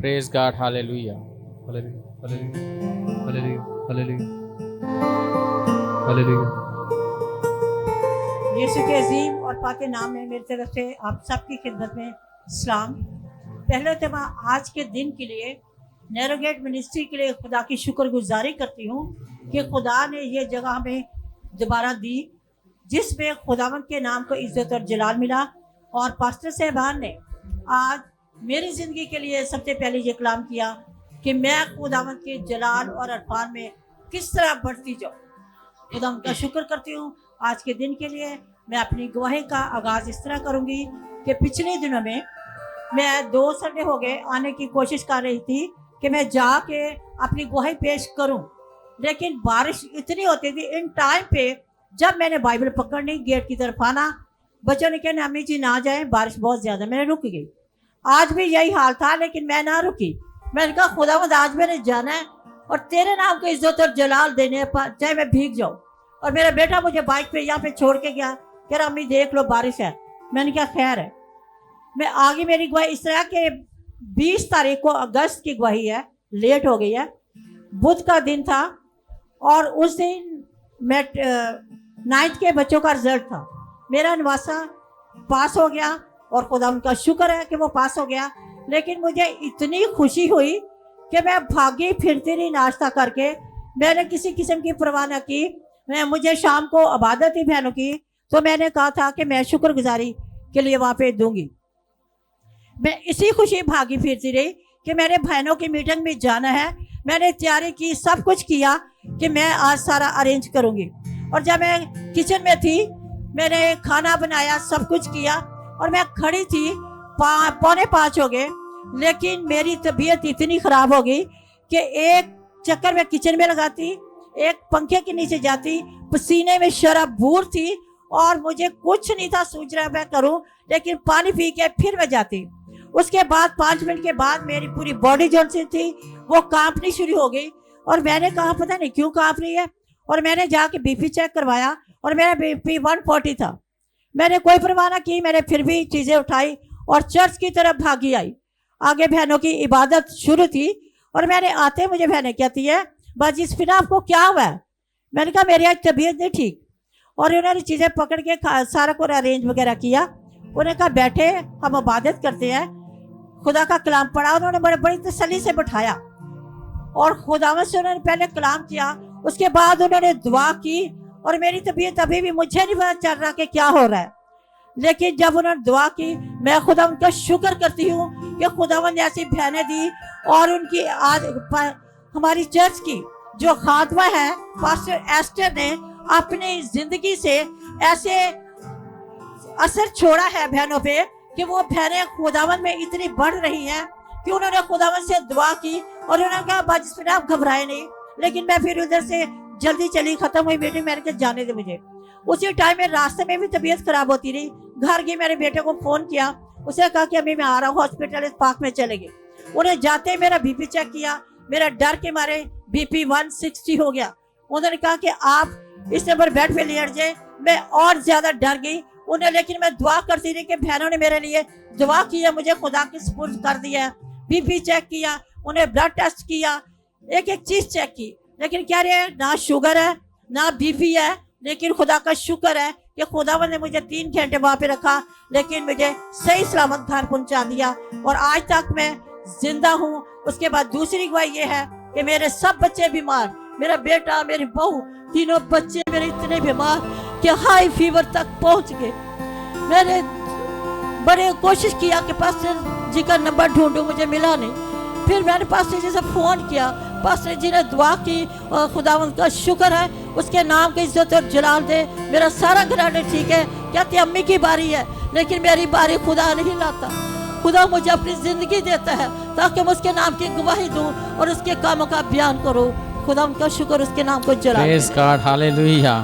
Praise God, hallelujah, hallelujah, hallelujah, hallelujah, hallelujah. Yeshu के अजीम और पाके नाम में मेरी तरफ से आप सबकी खिदमत में सलाम। पहले तो मैं आज के दिन के लिए नैरोगेट मिनिस्ट्री के लिए खुदा की शुक्रगुजारी करती हूँ कि खुदा ने ये जगह हमें दोबारा दी जिसमें खुदावंद के नाम को इज्जत और जलाल मिला। और पास्टर साहबान ने आज मेरी ज़िंदगी के लिए सबसे पहले ये कलाम किया कि मैं खुदावंद के जलाल और अरफान में किस तरह बढ़ती जाऊँ। खुदावंद का शुक्र करती हूँ आज के दिन के लिए। मैं अपनी गवाही का आगाज़ इस तरह करूँगी कि पिछले दिनों में मैं 2 संडे हो गए आने की कोशिश कर रही थी कि मैं जाके अपनी गवाही पेश करूं, लेकिन बारिश इतनी होती थी इन टाइम पे। जब मैंने बाइबल पकड़नी गेट की तरफ आना, बच्चों ने कहना अम्मी जी ना जाएं, बारिश बहुत ज़्यादा। मैंने रुक गई। आज भी यही हाल था लेकिन मैं ना रुकी। मैंने कहा खुदावंद आज मैंने जाना है और तेरे नाम को इज्जत और जलाल देने चाहे मैं भीग जाऊँ। और मेरा बेटा मुझे बाइक पे यहाँ पे छोड़ के गया, कह रहा अम्मी देख लो बारिश है। मैंने कहा खैर है। मैं आगे मेरी गवाही इस तरह के 20 तारीख को अगस्त की गवाही है, लेट हो गई है। बुध का दिन था और उस दिन मैं 9th के बच्चों का रिजल्ट था। मेरा नवासा पास हो गया और खुदा उनका शुक्र है कि वो पास हो गया। लेकिन मुझे इतनी खुशी हुई कि मैं भागी फिरती रही नाश्ता करके। मैंने किसी किस्म की परवाह न की। मुझे शाम को इबादत थी बहनों की, तो मैंने कहा था कि मैं शुक्रगुजारी के लिए वहाँ पे दूंगी। मैं इसी खुशी भागी फिरती रही कि मेरे बहनों की मीटिंग में जाना है। मैंने तैयारी की, सब कुछ किया कि मैं आज सारा अरेंज करूँगी। और जब मैं किचन में थी मैंने खाना बनाया, सब कुछ किया और मैं खड़ी थी। 4:45 हो गए, लेकिन मेरी तबीयत इतनी ख़राब हो गई कि एक चक्कर मैं किचन में लगाती, एक पंखे के नीचे जाती, पसीने में शराबूर थी और मुझे कुछ नहीं था सोच रहा मैं करूं, लेकिन पानी पी के फिर मैं जाती। उसके बाद 5 मिनट के बाद मेरी पूरी बॉडी जो सी थी वो कांपनी शुरू हो गई। और मैंने कहा पता नहीं क्यों कांप रही है। और मैंने जाके बीपी चेक करवाया और मेरा बीपी 140 था। मैंने कोई परवाह ना की, मैंने फिर भी चीज़ें उठाई और चर्च की तरफ भागी आई। आगे बहनों की इबादत शुरू थी और मैंने आते मुझे बहनें कहती है बाजी फिर आपको क्या हुआ है। मैंने कहा मेरी आज तबीयत नहीं ठीक। और उन्होंने चीज़ें पकड़ के सारा को अरेंज वगैरह किया। उन्होंने कहा बैठे हम इबादत करते हैं। खुदा का कलाम पढ़ा, उन्होंने बड़ी तसल्ली से बैठाया और खुदावंद से उन्होंने पहले कलाम किया। उसके बाद उन्होंने दुआ की और मेरी तबीयत अभी भी मुझे नहीं पता चल रहा कि क्या हो रहा है। लेकिन जब उन्होंने दुआ की मैं खुदावंद का शुक्र करती हूँ कि खुदावंद ने ऐसी बहनें दी। और उनकी आज हमारी चर्च की जो खातमा है पास्टर एस्टर ने अपनी जिंदगी से ऐसे असर छोड़ा है बहनों पे कि वो बहनें खुदावंद में इतनी बढ़ रही हैं कि उन्होंने खुदावंद से दुआ की और उन्होंने कहा बाजी आप घबराए नहीं। लेकिन मैं फिर उधर से जल्दी चली, खत्म हुई मीटिंग, मैंने कहा जाने दे मुझे। उसी टाइम में रास्ते में भी तबीयत खराब होती रही। घर गई, मेरे बेटे को फोन किया, उसने कहा कि अभी मैं आ रहा हूँ हॉस्पिटल, इस पार्क में चले गए। उन्हें जाते मेरा बीपी चेक किया, मेरा डर के मारे बीपी 160 हो गया। उन्होंने कहा कि आप इस नंबर बेड पे लेट जाए। मैं और ज्यादा डर गई उन्हें, लेकिन मैं दुआ करती रही कि बहनों ने मेरे लिए दुआ किया, मुझे खुदा की सुपुर्द कर दिया। बीपी चेक किया, उन्हें ब्लड टेस्ट किया, एक एक चीज चेक की, लेकिन क्या रहे ना शुगर है ना बीपी है। लेकिन खुदा का शुक्र है कि खुदावंद ने मुझे 3 घंटे वहाँ पे रखा, लेकिन मुझे सही सलामत घर पहुँचा दिया और आज तक मैं जिंदा हूँ। उसके बाद दूसरी गवाही ये है कि मेरे सब बच्चे बीमार, मेरा बेटा, मेरी बहू, तीनों बच्चे मेरे इतने बीमार कि हाई फीवर तक पहुँच गए। मैंने बड़े कोशिश किया कि पास्टर जी का नंबर ढूंढूं, मुझे मिला नहीं। फिर मैंने पास्टर जी से फ़ोन किया, पास्टर जी ने दुआ की और खुदावंद का शुक्र है उसके नाम की इज्जत और जलाल दे। मेरा सारा घराना ठीक है। कहते अम्मी की बारी है, लेकिन मेरी बारी खुदा नहीं लाता। खुदा मुझे अपनी ज़िंदगी देता है ताकि मैं उसके नाम की गवाही दूँ और उसके कामों का बयान करूँ। खुदा उनका शुक्र, उसके नाम को जलाल। Praise God, hallelujah.